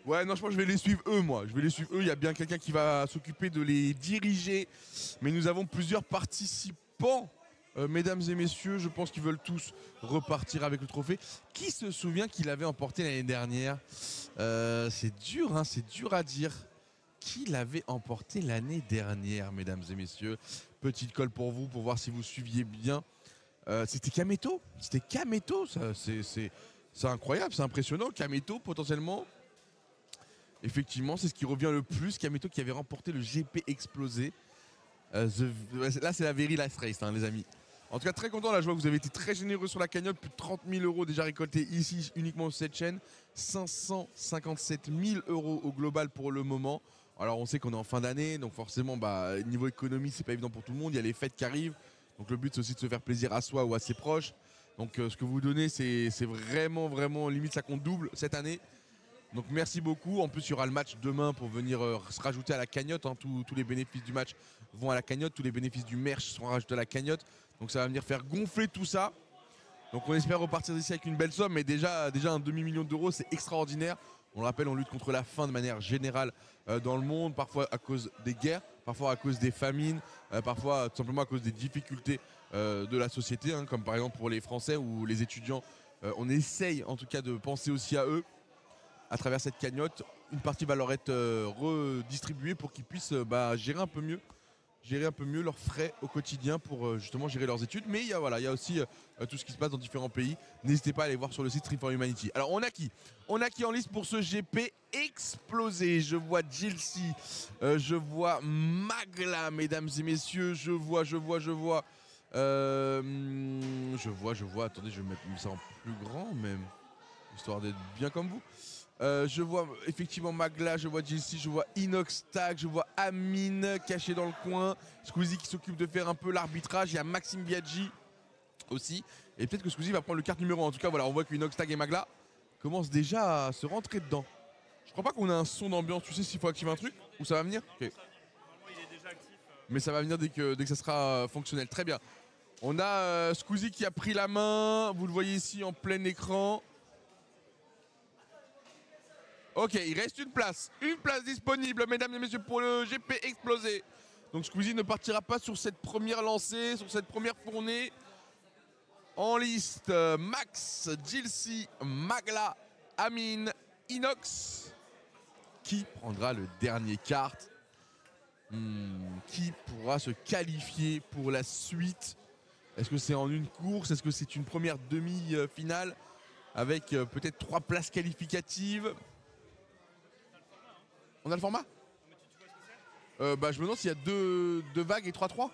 Ouais, non, je pense que je vais les suivre eux, moi. Je vais les suivre eux. Il y a bien quelqu'un qui va s'occuper de les diriger. Mais nous avons plusieurs participants. Mesdames et messieurs, je pense qu'ils veulent tous repartir avec le trophée. Qui se souvient qu'il avait emporté l'année dernière? C'est dur, hein, c'est dur à dire. Qui l'avait emporté l'année dernière, mesdames et messieurs? Petite colle pour vous, pour voir si vous suiviez bien. C'était Kameto. C'était Kameto. C'est incroyable, c'est impressionnant. Kameto, potentiellement. Effectivement, c'est ce qui revient le plus. Kameto qui avait remporté le GP explosé. Là, c'est la very last race, hein, les amis. En tout cas, très content. Là, je vois que vous avez été très généreux sur la cagnotte. Plus de 30 000 € déjà récoltés ici, uniquement sur cette chaîne. 557 000 € au global pour le moment. Alors, on sait qu'on est en fin d'année. Donc, forcément, niveau économie, c'est pas évident pour tout le monde. Il y a les fêtes qui arrivent. Donc, le but, c'est aussi de se faire plaisir à soi ou à ses proches. Donc, ce que vous donnez, c'est vraiment, vraiment, limite, ça compte double cette année. Donc merci beaucoup. En plus, il y aura le match demain pour venir se rajouter à la cagnotte. Hein. Tous les bénéfices du match vont à la cagnotte. Tous les bénéfices du merch seront rajoutés à la cagnotte. Donc ça va venir faire gonfler tout ça. Donc on espère repartir d'ici avec une belle somme. Mais déjà un demi-million d'euros, c'est extraordinaire. On le rappelle, on lutte contre la faim de manière générale dans le monde. Parfois à cause des guerres, parfois à cause des famines, parfois tout simplement à cause des difficultés de la société. Hein, comme par exemple pour les Français ou les étudiants. On essaye en tout cas de penser aussi à eux. À travers cette cagnotte, une partie va leur être redistribuée pour qu'ils puissent gérer un peu mieux leurs frais au quotidien pour justement gérer leurs études. Mais il y a aussi tout ce qui se passe dans différents pays. N'hésitez pas à aller voir sur le site Stream for Humanity. Alors on a qui en liste pour ce GP explosé? Je vois Jilcy, je vois Magla, mesdames et messieurs, je vois. Attendez, je vais mettre ça en plus grand même, histoire d'être bien comme vous. Je vois effectivement Magla, je vois Jilcy, je vois Inoxtag, je vois Amine caché dans le coin. Squeezie qui s'occupe de faire un peu l'arbitrage. Il y a Maxime Biaggi aussi. Et peut-être que Squeezie va prendre le carte numéro 1. En tout cas, voilà, on voit que Inoxtag et Magla commencent déjà à se rentrer dedans. Je crois pas qu'on a un son d'ambiance. Tu sais s'il faut activer un truc ou ça va venir? Okay. Il est déjà actif. Mais ça va venir dès que ça sera fonctionnel. Très bien. On a Squeezie qui a pris la main. Vous le voyez ici en plein écran. Ok, il reste une place disponible, mesdames et messieurs, pour le GP explosé. Donc Squeezie ne partira pas sur cette première lancée, sur cette première fournée. En liste, Max, Jilcy, Magla, Amine, Inox. Qui prendra le dernier kart? Qui pourra se qualifier pour la suite? Est-ce que c'est en une course? Est-ce que c'est une première demi-finale avec peut-être 3 places qualificatives? On a le format? Je me demande s'il y a deux vagues et 3-3.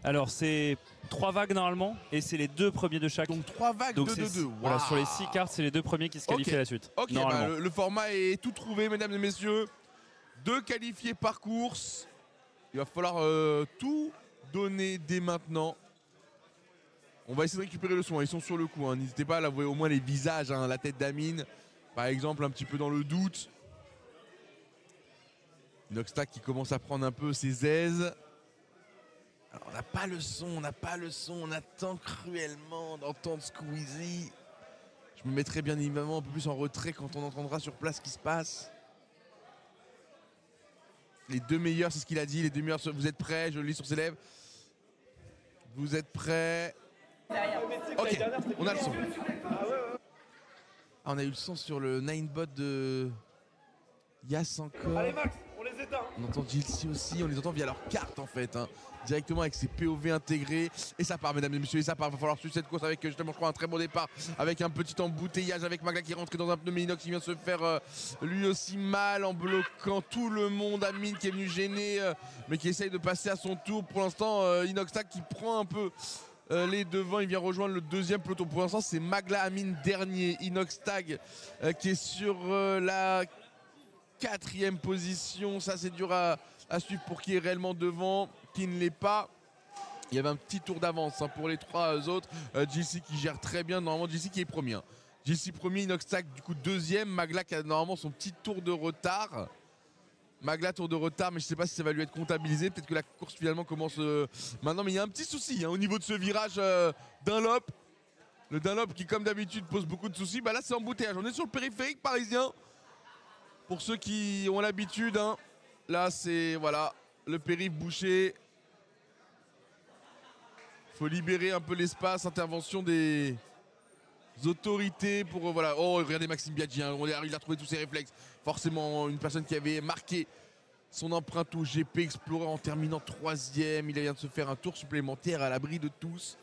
Alors c'est 3 vagues normalement et c'est les 2 premiers de chaque. Donc 3 vagues, 2-2-2. Wow. Voilà, sur les 6 cartes, c'est les 2 premiers qui se qualifient à la suite. Ok, le format est tout trouvé, mesdames et messieurs. 2 qualifiés par course. Il va falloir tout donner dès maintenant. On va essayer de récupérer le son, ils sont sur le coup. Hein. N'hésitez pas à voir au moins les visages, hein, la tête d'Amine, par exemple, un petit peu dans le doute. Inoxtag qui commence à prendre un peu ses aises. Alors, on n'a pas le son, on attend cruellement d'entendre Squeezie. Je me mettrai bien évidemment un peu plus en retrait quand on entendra sur place ce qui se passe. Les 2 meilleurs, c'est ce qu'il a dit, les 2 meilleurs, vous êtes prêts? Je le lis sur ses lèvres. Vous êtes prêts? Ok, on a le son. On a eu le son sur le Ninebot de Yas encore. Allez Max, on les éteint. On entend Jilcy aussi, on les entend via leur carte en fait, hein, directement avec ses POV intégrés. Et ça part, mesdames et messieurs, et ça part. Il va falloir suivre cette course avec justement, je crois, un très bon départ, avec un petit embouteillage, avec Magla qui est rentré dans un pneu, mais Inox qui vient se faire lui aussi mal en bloquant tout le monde. Amine qui est venu gêner, mais qui essaye de passer à son tour. Pour l'instant, Inoxtag qui prend un peu les devants, il vient rejoindre le 2e peloton. Pour l'instant, c'est Magla Amine dernier, Inoxtag qui est sur la 4e position. Ça, c'est dur à suivre pour qui est réellement devant, qui ne l'est pas. Il y avait un petit tour d'avance, hein, pour les 3 autres. Jilcy qui gère très bien. Normalement, Jilcy qui est premier. Hein. Jilcy premier, Inoxtag du coup 2e. Magla qui a normalement son petit tour de retard. Magla tour de retard, mais je ne sais pas si ça va lui être comptabilisé. Peut-être que la course finalement commence maintenant. Mais il y a un petit souci, hein, au niveau de ce virage Dunlop. Le Dunlop qui, comme d'habitude, pose beaucoup de soucis. Bah là, c'est embouteillage. On est sur le périphérique parisien. Pour ceux qui ont l'habitude, hein. Là, c'est voilà, le périph' bouché. Faut libérer un peu l'espace. Intervention des autorités pour voilà. Oh, regardez Maxime Biaggi, hein. Il a trouvé tous ses réflexes. Forcément, une personne qui avait marqué son empreinte au GP Explorer en terminant 3e. Il vient de se faire un tour supplémentaire à l'abri de tous.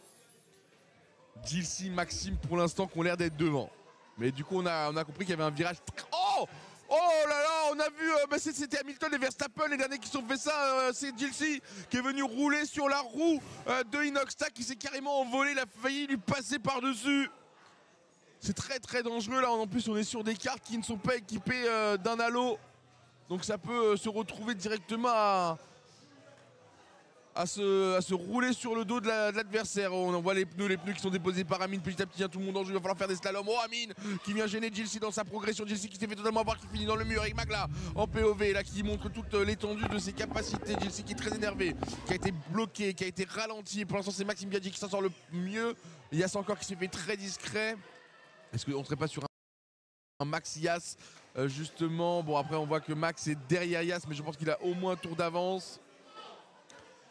Gilles, Maxime, pour l'instant, qui ont l'air d'être devant. Mais du coup, on a compris qu'il y avait un virage. Oh, oh là là, on a vu, c'était Hamilton et Verstappen, les derniers qui sont fait ça. C'est Gilles qui est venu rouler sur la roue de Inoxtag, qui s'est carrément envolé. Il a failli lui passer par-dessus. C'est très très dangereux là. En plus, on est sur des cartes qui ne sont pas équipées d'un halo. Donc ça peut se retrouver directement à se rouler sur le dos de l'adversaire. On voit les pneus qui sont déposés par Amine petit à petit, hein, tout le monde en jeu, il va falloir faire des slaloms. Oh, Amine qui vient gêner Gilles dans sa progression. Gilles qui s'est fait totalement avoir, qui finit dans le mur avec Magla en POV, là qui montre toute l'étendue de ses capacités. Gilles qui est très énervé, qui a été bloqué, qui a été ralenti. Pour l'instant, c'est Maxime Biaggi qui s'en sort le mieux. Yass encore qui s'est fait très discret. Est-ce qu'on ne serait pas sur un Max Yass justement? Bon, après on voit que Max est derrière Yass, mais je pense qu'il a au moins un tour d'avance.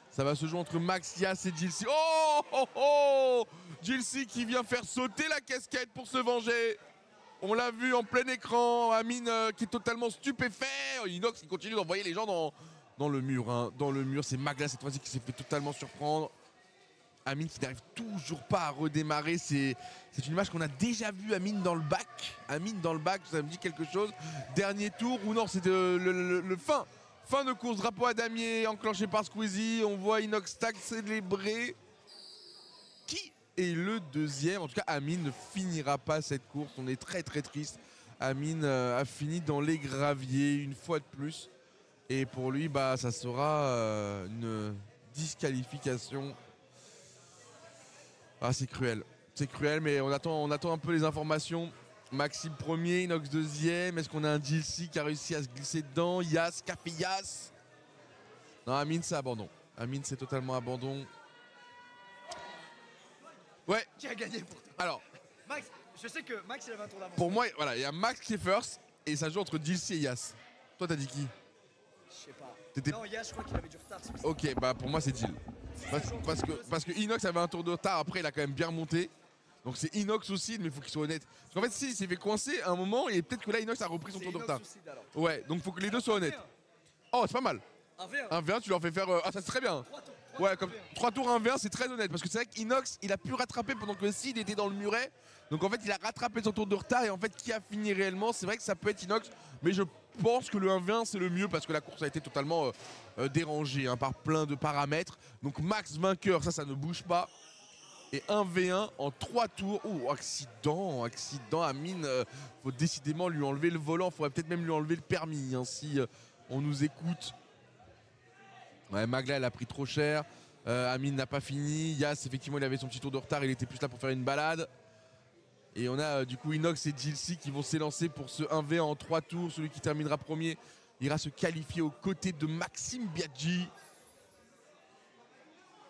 Ça va se jouer entre Max Yass et Gilles. Oh, oh, oh, Gilles qui vient faire sauter la casquette pour se venger. On l'a vu en plein écran. Amine qui est totalement stupéfait. Inox qui continue d'envoyer les gens dans le mur. Hein. Dans le mur, c'est Magla cette fois-ci qui s'est fait totalement surprendre. Amine qui n'arrive toujours pas à redémarrer. C'est une image qu'on a déjà vue. Amine dans le bac. Amine dans le bac, ça me dit quelque chose. Dernier tour ou non, c'est le fin de course. Drapeau à damier enclenché par Squeezie. On voit Inoxtag célébrer. Qui est le deuxième? En tout cas, Amine ne finira pas cette course. On est très très triste. Amine a fini dans les graviers une fois de plus. Et pour lui, bah, ça sera une disqualification. Ah, c'est cruel, mais on attend un peu les informations. Maxime premier, Inox deuxième. Est-ce qu'on a un Gilles qui a réussi à se glisser dedans? Yass, Café Yass. Non, Amine c'est abandon. Amine c'est totalement abandon. Ouais. Qui a gagné pour toi? Alors, Max, je sais que Max il avait un tour d'avance. Pour moi, voilà, il y a Max qui est first et ça joue entre Gilles et Yass. Toi, t'as dit qui? Je sais pas. T'étais... Non, Yass, je crois qu'il avait du retard. Ok, bah pour moi c'est Gilles. Parce que Inox avait un tour de retard, après il a quand même bien remonté. Donc c'est Inox aussi, mais il faut qu'il soit honnête. Parce qu'en fait, si il s'est fait coincer à un moment, et peut-être que là Inox a repris son tour de retard. Ouais, donc il faut que les deux soient honnêtes. Oh, c'est pas mal. Un V1, tu leur fais faire. Ah, ça c'est très bien. 3 tours. Ouais, comme 3 tours, un V1, c'est très honnête. Parce que c'est vrai qu'Inox, il a pu rattraper pendant que Sid était dans le muret. Donc en fait, il a rattrapé son tour de retard. Et en fait, qui a fini réellement? C'est vrai que ça peut être Inox. Mais je pense que le 1v1, c'est le mieux parce que la course a été totalement dérangée par plein de paramètres. Donc Max vainqueur, ça ne bouge pas. Et 1v1 en 3 tours. Oh, accident. Amine, faut décidément lui enlever le volant. Faudrait peut-être même lui enlever le permis si on nous écoute. Ouais, Magla, elle a pris trop cher. Amine n'a pas fini. Yass, effectivement, il avait son petit tour de retard. Il était plus là pour faire une balade. Et on a du coup Inox et Gilles qui vont s'élancer pour ce 1v1 en 3 tours. Celui qui terminera premier ira se qualifier aux côtés de Maxime Biaggi.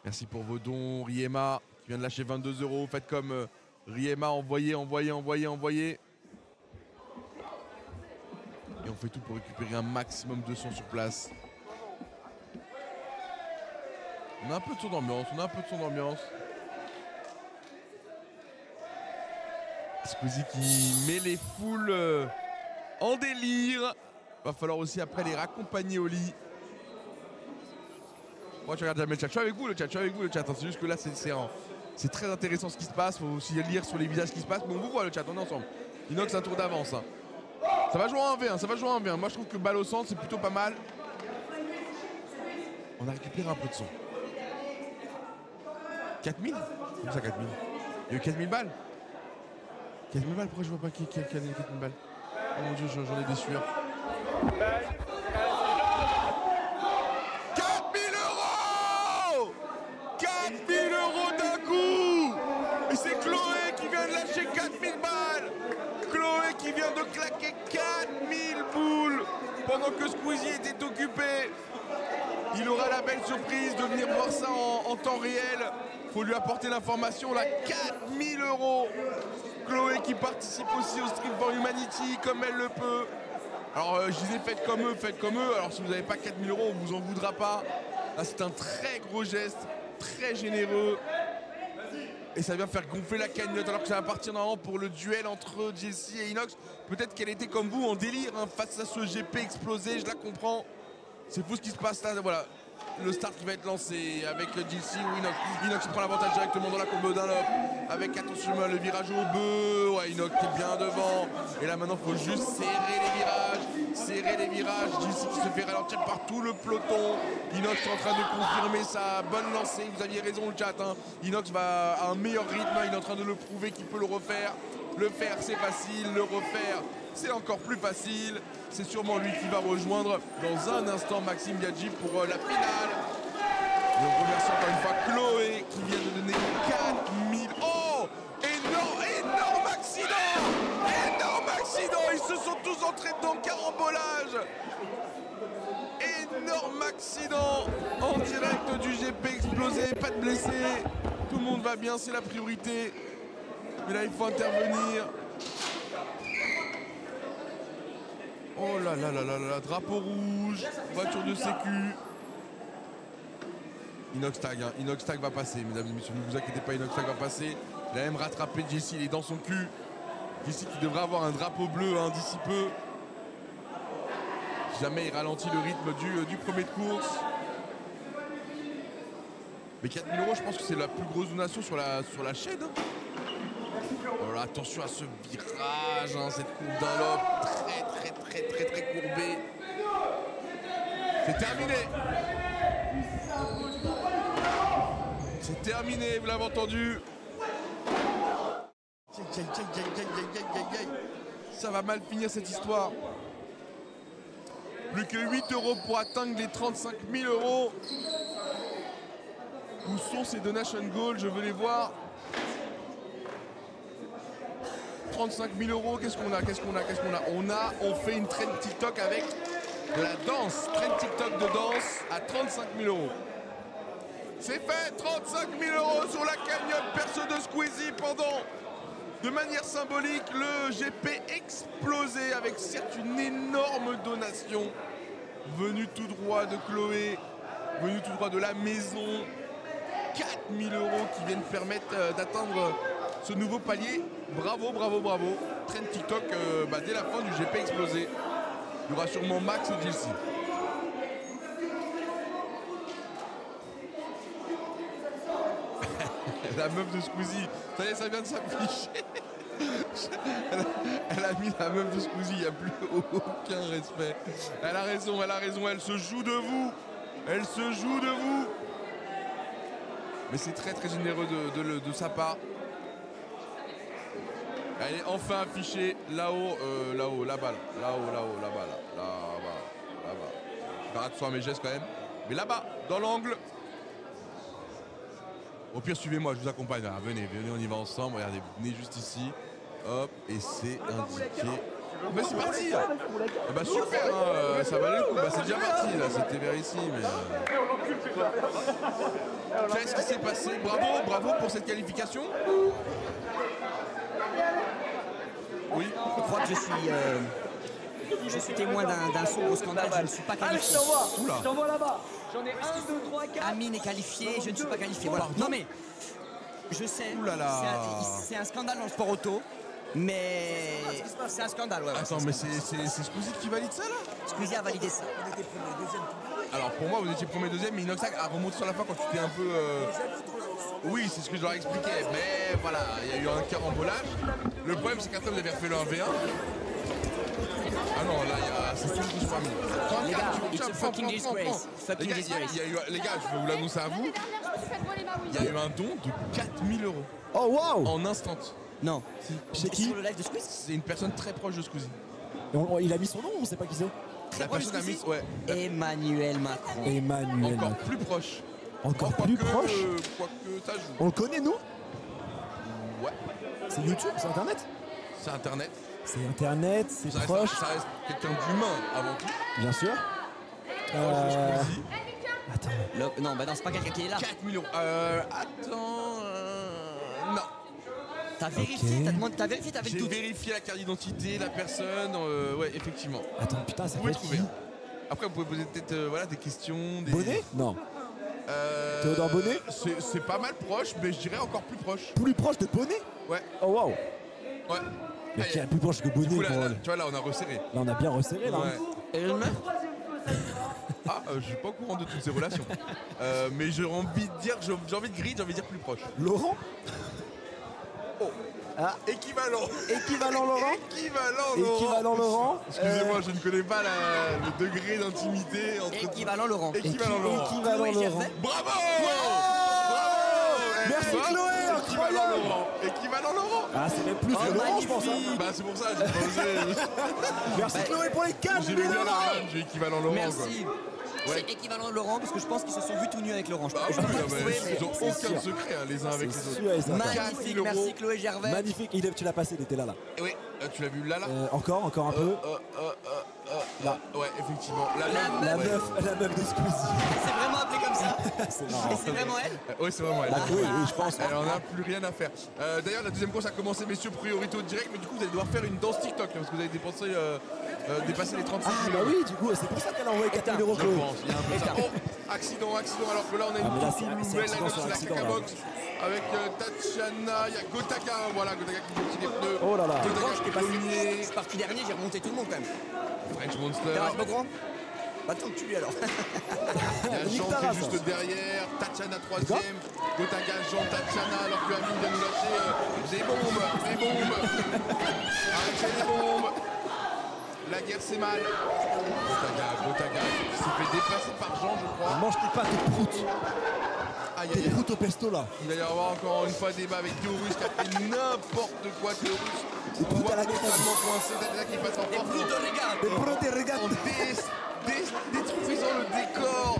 Merci pour vos dons, Riema, qui vient de lâcher 22 €. Faites comme Riema, envoyez. Et on fait tout pour récupérer un maximum de son sur place. On a un peu de son d'ambiance. Squeezie qui met les foules en délire. Va falloir aussi après les raccompagner au lit. Moi, tu regardes jamais le chat. Je suis avec vous le chat. C'est juste que là, c'est très intéressant ce qui se passe. Il faut aussi lire sur les visages ce qui se passe. Mais on vous voit le chat, on est ensemble. Inox, un tour d'avance. Hein. Ça va jouer en 1v1. Moi, je trouve que balle au centre, c'est plutôt pas mal. On a récupéré un peu de son. 4000 ? Comment ça, 4000 ? Il y a eu 4000 balles. 4000 balles, pourquoi je vois pas qui a gagné 4000 balles? Oh mon dieu, j'en ai des sueurs. 4000 €! 4000 € d'un coup! Et c'est Chloé qui vient de lâcher 4000 balles! Chloé qui vient de claquer 4000 boules pendant que Squeezie était occupé. Il aura la belle surprise de venir voir ça en temps réel. Faut lui apporter l'information, là, 4000 €. Chloé qui participe aussi au Street for Humanity comme elle le peut. Alors je disais faites comme eux, faites comme eux. Alors si vous n'avez pas 4000 €, on vous en voudra pas. Là c'est un très gros geste, très généreux. Et ça vient faire gonfler la cagnotte alors que ça va partir normalement pour le duel entre Jessie et Inox. Peut-être qu'elle était comme vous en délire hein, face à ce GP explosé, je la comprends. C'est fou ce qui se passe là, voilà. Le start qui va être lancé avec Jessie ou Inox. Inox prend l'avantage directement dans la courbe d'un lobe. Avec attention le virage au bœuf. Ouais, Inox qui est bien devant. Et là maintenant il faut juste serrer les virages. Serrer les virages. Jessie qui se fait ralentir par tout le peloton. Inox est en train de confirmer sa bonne lancée. Vous aviez raison le chat. Hein. Inox va à un meilleur rythme. Il est en train de le prouver qu'il peut le refaire. Le faire c'est facile. Le refaire c'est encore plus facile. C'est sûrement lui qui va rejoindre dans un instant Maxime Biaggi pour la finale. Et on remercie encore une fois Chloé qui vient de donner 4000. Oh, énorme accident. Énorme accident. Ils se sont tous entrés dans le carambolage. Énorme accident en direct du GP explosé. Pas de blessés. Tout le monde va bien, c'est la priorité. Mais là, il faut intervenir. Oh là là là là là, drapeau rouge, voiture de sécu. Inox Tag, hein. Inox Tag va passer, mesdames et messieurs, ne vous inquiétez pas, Inox Tag va passer. Il a même rattrapé Jessie, il est dans son cul. Jessie qui devrait avoir un drapeau bleu hein, d'ici peu. Si jamais il ralentit le rythme du premier de course. Mais 4000 €, je pense que c'est la plus grosse donation sur la chaîne. Hein. Oh là, attention à ce virage, hein, cette courbe d'un lobe très courbée. C'est terminé. C'est terminé, vous l'avez entendu. Ça va mal finir cette histoire. Plus que 8 € pour atteindre les 35 000 €. Où sont ces donation goals? Je veux les voir. 35 000 €, qu'est-ce qu'on a? On fait une trend TikTok avec de la danse. Trend TikTok de danse à 35 000 €. C'est fait, 35 000 € sur la cagnotte perso de Squeezie pendant, de manière symbolique, le GP explosé avec certes une énorme donation venue tout droit de Chloé, venue tout droit de la maison. 4 000 € qui viennent permettre d'atteindre ce nouveau palier. Bravo. Trend TikTok dès la fin du GP explosé. Il y aura sûrement Max et Jessie. La meuf de Squeezie, ça y est, ça vient de s'afficher. Elle a mis la meuf de Squeezie, il n'y a plus aucun respect. Elle a raison, elle se joue de vous. Elle se joue de vous. Mais c'est très généreux de sa part. Elle est enfin affichée là-haut, là-bas. Je vais attention à mes gestes quand même. Mais là-bas, dans l'angle. Au pire, suivez-moi, je vous accompagne. Ah, venez, on y va ensemble. Regardez, venez juste ici. Hop, et c'est indiqué. Mais c'est parti. Ah bah super, hein, ça valait le coup. Bah, c'est déjà parti, là. C'était vers ici, mais. Qu'est-ce qui s'est passé? Bravo pour cette qualification. Oui. Je crois que je suis témoin d'un sombre scandale. Je ne suis pas qualifié. Je t'envoie là-bas. J'en ai 1, 2, 3, 4. Amine est qualifié, je ne suis pas qualifié. Voilà. Non mais, je sais, c'est un scandale dans le sport auto. Mais c'est un scandale, ouais. Attends, mais c'est Squeezie qui valide ça, là? Squeezie a validé ça. Alors, pour moi, vous étiez premier, deuxième, mais Inox Tag a remonté sur la fin quand tu étais un peu... Oui, c'est ce que je leur expliquais, mais voilà, il y a eu un carambolage. Le problème, c'est qu'après, vous avez refait le 1v1. Ah non, là, c'est tout le parmi. Les gars, it's a fucking disgrace. Fucking disgrace. Les gars, je vais vous l'annoncer à vous. Il y a eu un don de 4000 €. Oh, waouh! En instant. Non. Chez qui? Sur le live de Squeezie? C'est une personne très proche de Squeezie. Il a mis son nom, on sait pas qui c'est. La personne a mis... Ouais. Emmanuel Macron. Emmanuel. Encore plus proche. Encore plus proche? Quoique ça joue. On le connaît, nous? Ouais. C'est YouTube, c'est Internet? C'est Internet. C'est Internet, c'est proche. Ça reste quelqu'un d'humain avant tout. Bien sûr. Squeezie. Attends. Non, bah non, c'est pas quelqu'un qui est là. 4 millions. Attends. Non. T'as vérifié, t'as vérifié, t'avais le J'ai doute. vérifié la carte d'identité, la personne. Ouais, effectivement. Attends, putain, ça Vous peut pouvez être trouver. qui? Après, vous pouvez poser peut-être voilà, des questions. Des... Bonnet? Non. Théodore Bonnet? C'est pas mal proche, mais je dirais encore plus proche. Plus proche de Bonnet? Ouais. Oh waouh. Ouais. Mais qui est plus proche que Du Bonnet coup, là, pour- là, tu vois, là, on a resserré. Là, on a bien resserré, là. Ouais. Et le meuf Je suis pas au courant de toutes ces relations. Mais j'ai envie de dire, j'ai envie de griller, j'ai envie de dire plus proche. Laurent? Équivalent. Équivalent Laurent? Équivalent Laurent. Excusez-moi, Excusez-moi, je ne connais pas le degré d'intimité entre. Équivalent Laurent. Équivalent Laurent. Équivalent Chloé Laurent. Gervais. Bravo. Merci, tu vois, Chloé, Équivalent incroyable. Laurent. Équivalent Laurent. Ah, c'est même plus que Laurent, je pense. Hein. Bah c'est pour ça, j'ai pas osé. Merci Chloé pour les 4 J'aimais bien la millions. vanne, j'ai équivalent Laurent. Merci. Ouais. C'est équivalent Laurent parce que je pense qu'ils se sont vus tout nus avec Laurent. Je Bah peux oui, pas non, le mais prouver, mais ils ont c'est aucun sûr. secret les uns avec les C'est autres. sûr et certain. magnifique. 4 000 Merci euros. Chloé Gervais. Magnifique, tu l'as passé, il était là. Oui, tu l'as vu là. Encore un peu. Là. Ouais, effectivement. La ouais. meuf de Squeezie. C'est vraiment appelé comme ça. C'est Et marrant. c'est vraiment elle. Oui, c'est vraiment elle. Bah, oui, je pense. Alors, on n'a plus rien à faire. D'ailleurs, la deuxième course a commencé, messieurs, priorité au direct, mais du coup, vous allez devoir faire une danse TikTok parce que vous avez dépassé les 35 Ah 000 bah euros. oui, du coup, c'est pour ça qu'elle a envoyé 4 000 euros Je Chloé. pense, il y a un peu ça. Oh, accident, alors que là on a Ah, mais une là, toute c'est nouvelle accident line-up sur sur la accident, là. Kakabox avec Tatiana, il y a Gotaka, voilà, Gotaka qui fait les pneus. Oh là là. Quand Gotaka j'étais passé, premier, je suis parti dernier, j'ai remonté tout le monde quand même. French Monster, T'as pas grand. Attends, tu lui alors. il y a Nique Jean ta qui est race, juste hein. derrière, Tatiana troisième, Gotaka, Jean, Tatiana, alors que Amine vient nous lâcher des bombes. Arrêtez les bombes. La guerre c'est mal. Gotaka qui s'est fait dépasser par Jean, je crois. Mange tes pâtes de prout. Aïe, Tes aïe, aïe. prout au pesto là. Il va y avoir encore une fois débat avec Théorus qui a fait n'importe quoi. Théorus, on proutes voit à la totalement coincé. Tatiana qui passe en Des force. brutes de regard. Des prout et regarde. En détruisant le décor.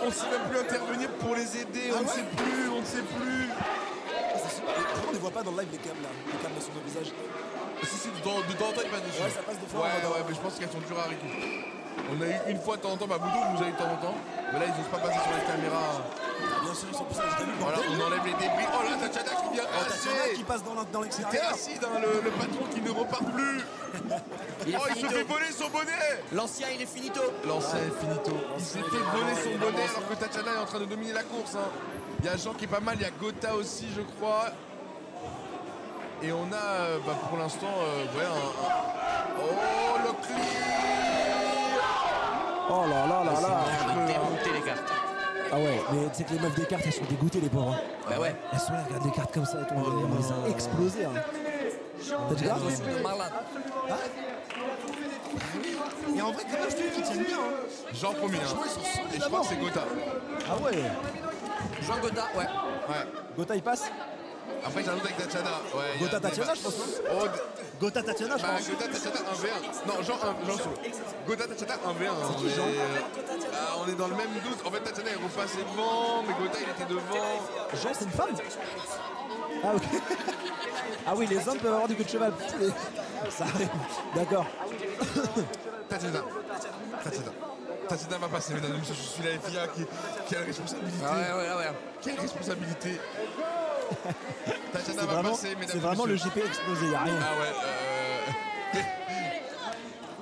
On ne sait même plus intervenir pour les aider. On ne sait plus. Pourquoi on ne voit pas dans le live les câbles là? Les câbles sur nos visages. Si, de temps en temps, il passe dessus. Ouais, ça passe des fois. Ouais, mais je pense qu'elles sont dures à récupérer. On a eu une fois de temps en temps, Boudou, vous avez eu de temps en temps. Mais là, ils n'osent pas passer sur les caméras. Bien sûr, ils sont plus à l'état. Voilà, on enlève les débris. Oh là, Tatiana qui vient Tatiana passer. qui passe dans C'était l'extérieur. acide, hein, le patron qui ne repart plus. Il est Oh, il se finito. fait voler son bonnet. L'ancien, il est finito. L'ancien est finito. Il s'est fait voler son bonnet alors que Tatiana est en train de dominer la course. Hein. Il y a Jean qui est pas mal, il y a Gotha aussi, je crois. Et on a pour l'instant Oh, le clear. Oh là là là là. Démonter les cartes. Ah ouais, mais tu sais que les meufs des cartes, elles sont dégoûtées les pauvres. Hein. Bah ouais. Elles sont là, regardent les cartes comme ça et tout. On les a explosées. Hein. T'as déjà regardé? Attention de malade. Et en vrai, quand même, je te dis qu'ils tiennent bien. Hein. Jean premier. Hein. Et je crois que c'est Gotha. Ah ouais. Jean Godard, ouais. Ouais. Gotha, il passe. Après, j'ai un doute avec Tatiana. Ouais, il y a Gotha, un Tatiana, débat. je pense. Oh, Gotha, Tatiana, je bah, pense. Gotha, Tatiana 1v1. Non, Jean solo. Gotha, Tatiana 1v1. C'est qui, Jean On est dans le même doute. En fait, Tatiana est repassée devant, mais Gotha, il était devant. Jean, c'est une femme? Ah ok. Ah oui, les hommes peuvent avoir du queue de cheval. Ça arrive. D'accord. Tatiana va passer, mesdames et messieurs. Je suis la FIA qui a la responsabilité. Ouais. Quelle responsabilité. Tatiana C'est va vraiment, passer, mesdames c'est et vraiment le messieurs. GP explosé, y a rien. Ah ouais.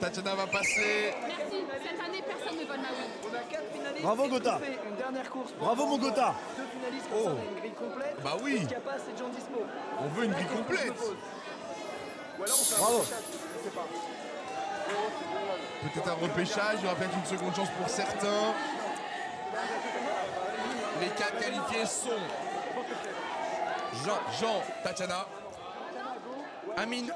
Tatiana va passer. Merci. Cette année, personne ne vole ma win. On a 4 finalistes. Bravo, et Gotha. trophée, une dernière course. pour Bravo, mon Vincent. Gotha. 2 finalistes concernent une grille complète. Bah oui. Escapas et John Dispo. On veut une grille complète. Ou alors on fait un Bravo. repêchage, je sais pas. Peut-être un repêchage, il y aura peut-être une seconde chance pour certains. Les 4 qualifiés sont Jean, Tatiana, Amine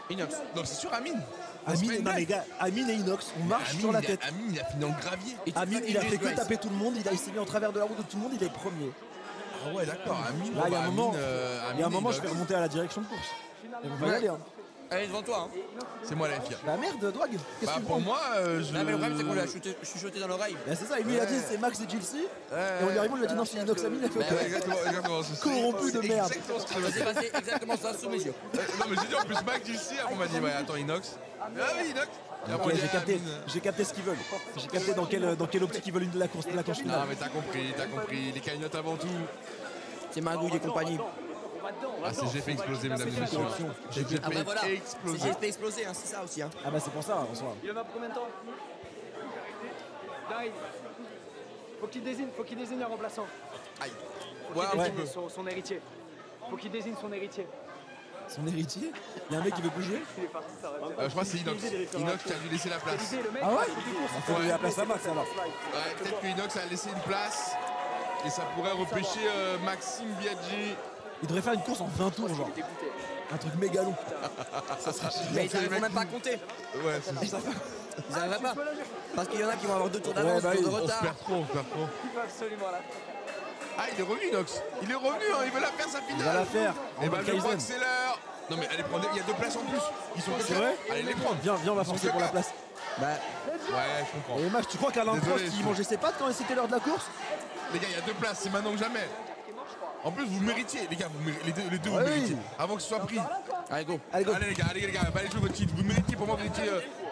et Inox. Donc c'est sûr Amine. Amine, non les gars, Amine et Inox, on marche sur la tête. Amine, il a fini dans le gravier. Amine, il a fait que taper tout le monde, il s'est mis en travers de la route de tout le monde, il est premier. Ah ouais, d'accord, Amine. Là, il y a un moment, Amine il y a un moment, et je vais Inox. remonter à la direction de course. Et on va y aller. Hein. Elle est devant toi. Hein. C'est moi la FIA. Bah merde, Dwag, qu'est-ce Bah que tu pour prends? moi, je. Non, mais le problème, c'est qu'on lui a chuchoté dans l'oreille. Bah c'est ça, et lui il a dit c'est Max et Gilsey, et on lui arrive, on lui a dit non c'est Inox Amine, il a fait Ouais, ok. exactement. Corrompu de merde. Exactement ce que ça veut Ça s'est dire. passé exactement ça sous mes yeux. Non mais j'ai dit en plus Mac d'ici, on m'a dit ouais attends Inox. Ah oui, Inox. Ok, j'ai capté ce qu'ils veulent. J'ai capté dans quelle optique ils veulent la course finale. Non mais t'as compris. Les cagnottes avant tout. C'est Magouille et compagnie. Ah c'est GP explosé mesdames et messieurs. GP Ah bah voilà, c'est explosé. GP explosé, hein, c'est ça aussi. Hein. Ah bah c'est pour ça en soi. Il en a pour combien de temps? J'arrive. Faut qu'il désigne un remplaçant. Aïe. Faut Ouais, qu'il un désigne petit peu. son héritier. Faut qu'il désigne son héritier. Son héritier. Il y a un mec qui veut plus jouer. Il est parti, ça va. Je crois que c'est Inox. Inox qui a dû laisser la place. L'idée, le mec, Ah ouais il dit, Il faut donner la place à Max alors. Ouais, peut-être que Inox a laissé une place. Et ça pourrait repêcher Maxime Biaggi. Il devrait faire une course en 20 tours genre. Un truc méga long. Ça serait Mais ils n'arriveront même pas à compter. Ouais, c'est ça. Ils n'arriveraient pas. Parce qu'il y en a qui vont avoir 2 tours Ouais, d'avance, bah 2 tours oui. de On se retard. perd trop. Il faut absolument la. Ah, il est revenu Inox. Il est revenu, hein. Il veut la faire sa Il va la finale. faire. Et En bah mode je crois Kaizen. que c'est l'heure. Non mais allez prendre, il y a 2 places en plus. Ils sont C'est vrai? Allez les prendre. Viens, on va forcer pour la place. Bah, Ouais, je comprends. et Max, tu crois qu'Alain Désolé, Prost il mangeait ses pâtes quand c'était l'heure de la course? Les gars, il y a 2 places, c'est maintenant que jamais. En plus, vous méritiez, les gars, les deux vous Ouais, méritiez. oui. Avant que ce soit pris. Allez, go. Allez go. Allez les gars, allez jouer votre titre. Vous méritiez, pour moi, vous étiez.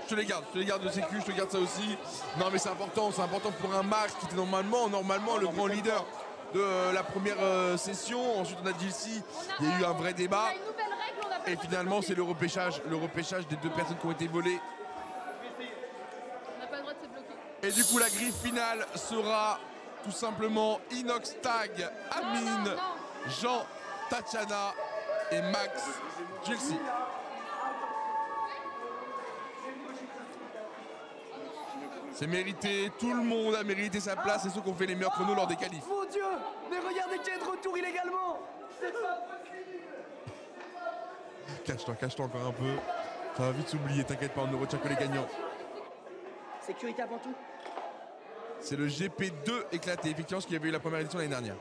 Je te les garde de sécu, je te garde ça aussi. Non mais c'est important pour un Max qui était normalement le grand leader de la première session. Ensuite on a JC, il y a eu un vrai débat. On a une nouvelle règle, on n'a pas Et le droit de finalement se c'est le repêchage des 2 personnes qui ont été volées. bloquer. On n'a pas le droit de se bloquer. Et du coup la grille finale sera tout simplement Inox Tag, Amine, non. Jean, Tatiana et Max JC. C'est mérité, tout le monde a mérité sa place, c'est ceux qui ont fait les meilleurs chronos lors des qualifs. Mon Dieu! Mais regardez qui est de retour illégalement! C'est pas possible! Cache-toi encore un peu. Ça va vite s'oublier, t'inquiète pas, on ne retient que les gagnants. Sécurité avant tout. C'est le GP2 éclaté, effectivement, ce qu'il y avait eu la première édition l'année dernière.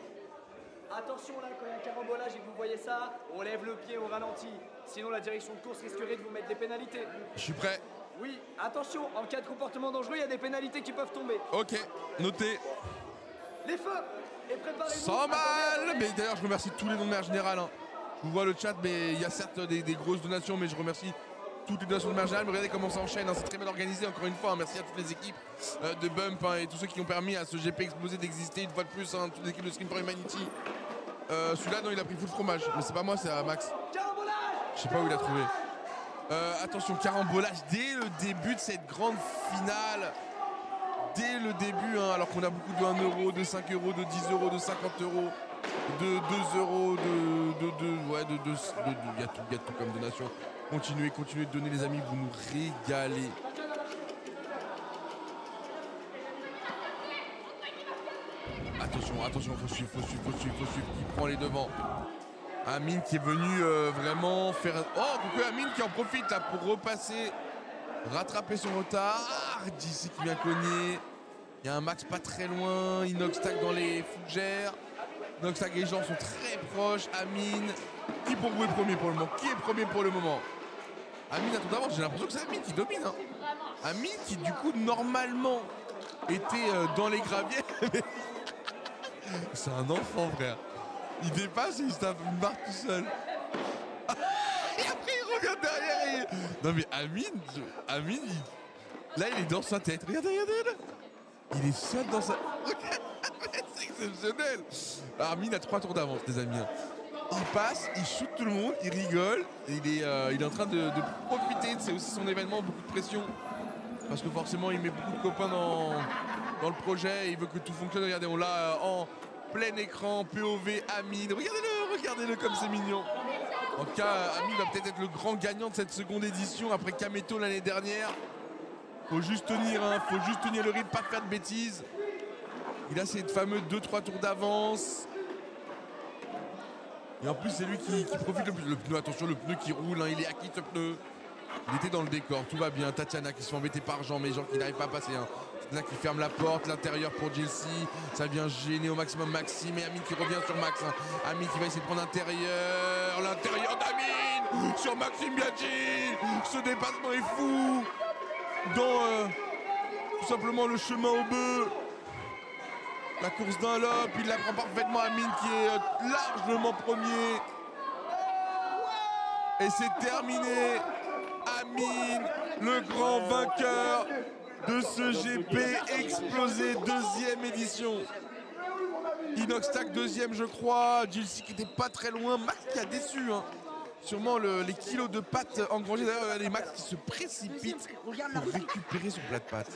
Attention là, quand il y a un carambolage et que vous voyez ça, on lève le pied, on ralentit. Sinon la direction de course risquerait de vous mettre des pénalités. Je suis prêt. Oui, attention, en cas de comportement dangereux, il y a des pénalités qui peuvent tomber. Ok, noté. Les feux! Et préparez-vous. Sans mal. Attendez. Mais d'ailleurs, je remercie tous les dons de manière générale. Hein. Je vous vois le chat, mais il y a certes des grosses donations, mais je remercie toutes les donations de manière générale. Mais regardez comment ça enchaîne, hein. C'est très bien organisé, encore une fois. Hein. Merci à toutes les équipes de Bump hein, et tous ceux qui ont permis à ce GP explosé d'exister une fois de plus. Hein. Toutes les équipes de Scream for Humanity. Celui-là, non, il a pris full fromage. Mais c'est pas moi, c'est à Max. Carambolage! Je sais pas où il a trouvé. Attention, carambolage dès le début de cette grande finale. Dès le début, hein, alors qu'on a beaucoup de 1 euro, de 5 euros, de 10 euros, de 50 euros, de 2 euros, il y a tout comme donation. Continuez de donner les amis, vous nous régalez. Attention, faut suivre, qui prend les devants. Amine qui est venu vraiment faire... Oh, coucou Amine qui en profite là pour repasser, rattraper son retard. JC qui vient cogner. Il y a un Max pas très loin. Inox Tag dans les fougères. Inox Tag et les gens sont très proches. Amine. Qui pour vous est premier pour le moment? Qui est premier pour le moment? Amine a tout d'avance. J'ai l'impression que c'est Amine qui domine. Hein. Amine qui du coup normalement était dans les graviers. C'est un enfant frère. Il dépasse et il se tape une barre tout seul. Et après il revient derrière et... Non mais Amine là il est dans sa tête. Regardez là. Il est seul dans sa... C'est exceptionnel. Amine a 3 tours d'avance les amis. Il passe, il shoot tout le monde, il rigole. Il est en train de profiter. C'est aussi son événement, beaucoup de pression. Parce que forcément il met beaucoup de copains dans le projet. Il veut que tout fonctionne. Regardez, on l'a en plein écran, POV, Amine. Regardez-le comme c'est mignon. En tout cas, Amine va peut-être être le grand gagnant de cette seconde édition après Kameto l'année dernière. Faut juste tenir le rythme, pas faire de bêtises. Il a ces fameux 2-3 tours d'avance. Et en plus, c'est lui qui profite le plus. Le pneu, attention, le pneu qui roule, hein, il est acquis ce pneu. Il était dans le décor, tout va bien. Tatiana qui se fait embêter par Jean, mais Jean qui n'arrive pas à passer. Hein. Là qui ferme la porte, l'intérieur pour JC. Ça vient gêner au maximum Maxime et Amine qui revient sur Max. Hein. Amine qui va essayer de prendre l'intérieur d'Amine sur Maxime Biaggi. Ce dépassement est fou. Dans tout simplement le chemin au bœuf. La course d'un lope, il la prend parfaitement Amine qui est largement premier. Et c'est terminé. Amine le grand vainqueur de ce GP explosé, deuxième édition. Inoxtag deuxième je crois, Gilles qui était pas très loin, Max qui a déçu hein. Sûrement les kilos de pâtes engrangés, d'ailleurs les Max qui se précipitent pour récupérer son plat de pâtes.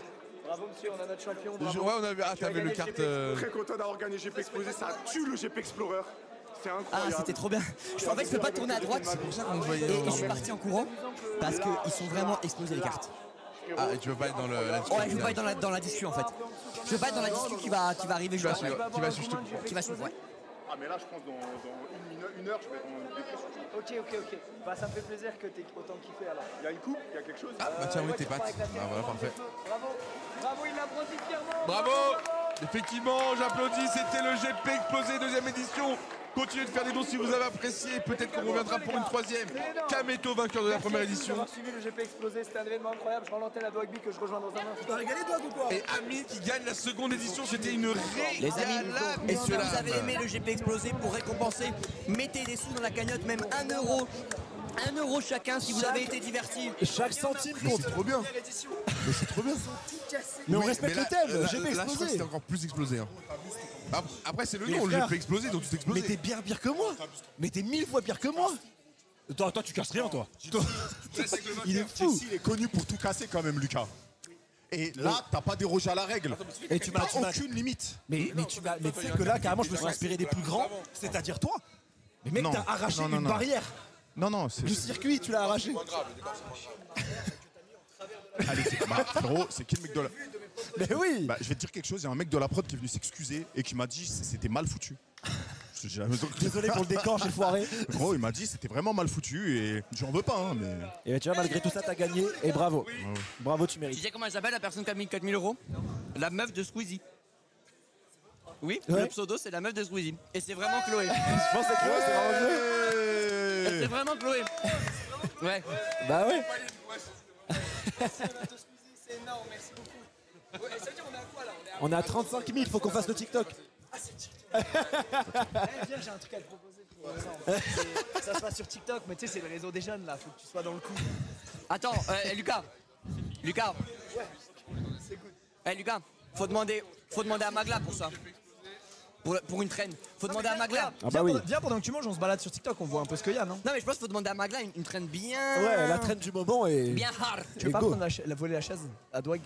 Bravo monsieur, on a notre champion. Ouais on avait, t'avais le carte... Très content d'avoir gagné GP Explosé, ça tue le GP Explorer. C'est Ah, incroyable. c'était trop bien. En fait, je peux pas tourner à droite. C'est pour ça qu'on me voyait... Et je suis parti en courant parce qu'ils sont vraiment explosés les cartes. Ah et tu veux pas être dans la Ouais, je veux pas être dans la discussion en fait. Je veux pas être dans la discussion qui va arriver. Qui va suivre, ouais. Ah mais là je pense dans une heure je vais être en dépression. Ok. Bah ça me fait plaisir que t'aies autant kiffé alors. Il y a une coupe, il y a quelque chose. Ah bah tiens oui tes pâtes. Ah voilà parfait. Bravo, il l'applaudit fièrement. Bravo. Effectivement j'applaudis, c'était le GP explosé deuxième édition. Continuez de faire des dons si vous avez apprécié, peut-être qu'on reviendra pour une troisième. Kameto vainqueur de la première édition. Merci d'avoir suivi le GP explosé, c'était un événement incroyable. Je rends l'antenne à Dogby que je rejoins dans un instant. Tu t'as régalé toi ou quoi? Et Ami qui gagne la seconde édition, c'était une Les amis, régalade. est-ce que vous avez aimé le GP explosé? Pour récompenser, mettez des sous dans la cagnotte, même 1 euro. 1 euro chacun si vous avez été divertis. Chaque centime Mais compte. c'est trop bien. Mais c'est trop bien. Mais on Oui, respecte mais le thème, là, GP là, je crois que explosé. c'était encore plus explosé. Hein. Après, c'est le Mais nom, le frère, GP explosé, donc tout Mais explosé. t'es bien pire que moi. Mais t'es 1000 fois pire que moi. Toi, tu casses rien, toi. Il est fou. Jessie, il est connu pour tout casser quand même, Lucas. Et là, t'as pas dérogé à la règle. Et tu m'as aucune limite. Mais tu sais que là, carrément, je me suis inspiré des plus grands, c'est-à-dire toi. Mais mec, Non. t'as arraché Non, une non. barrière Non, c'est... du circuit, tu l'as arraché. Allez, frérot, c'est qui le mec de la... Mais oui. Bah, je vais te dire quelque chose, il y a un mec de la prod qui est venu s'excuser et qui m'a dit c'était mal foutu. Désolé pour le décor, j'ai foiré. Gros, il m'a dit c'était vraiment mal foutu et j'en veux pas, hein, mais... Et ben, tu vois, malgré tout ça, t'as gagné et bravo. Bravo, tu Tu mérites. sais comment elle s'appelle la personne qui a mis 4000 euros? La meuf de Squeezie. Oui, Ouais. le pseudo c'est la meuf de Squeezie. Et c'est vraiment Chloé. Je pense que Chloé, c'est vraiment joué. Et c'est vraiment Chloé. Ouais. Bah ouais. C'est énorme, merci beaucoup. Ouais, ça veut dire on est à quoi là? On est à 35 000, faut qu'on fasse le TikTok. Viens, j'ai un truc à te proposer pour ça se passe sur TikTok, mais tu sais, c'est le réseau des jeunes là, faut que tu sois dans le coup. Attends, Lucas. Lucas. Lucas, faut demander à Magla pour ça. Pour une traîne. Faut demander à Magla. Ah bah oui. Viens pendant que tu manges, on se balade sur TikTok, on voit un peu ce qu'il y a, non? Non mais je pense qu'il faut demander à Magla une traîne bien. Ouais, la traîne du moment est... Bien hard. Tu veux pas go. prendre voler la chaise à Douag?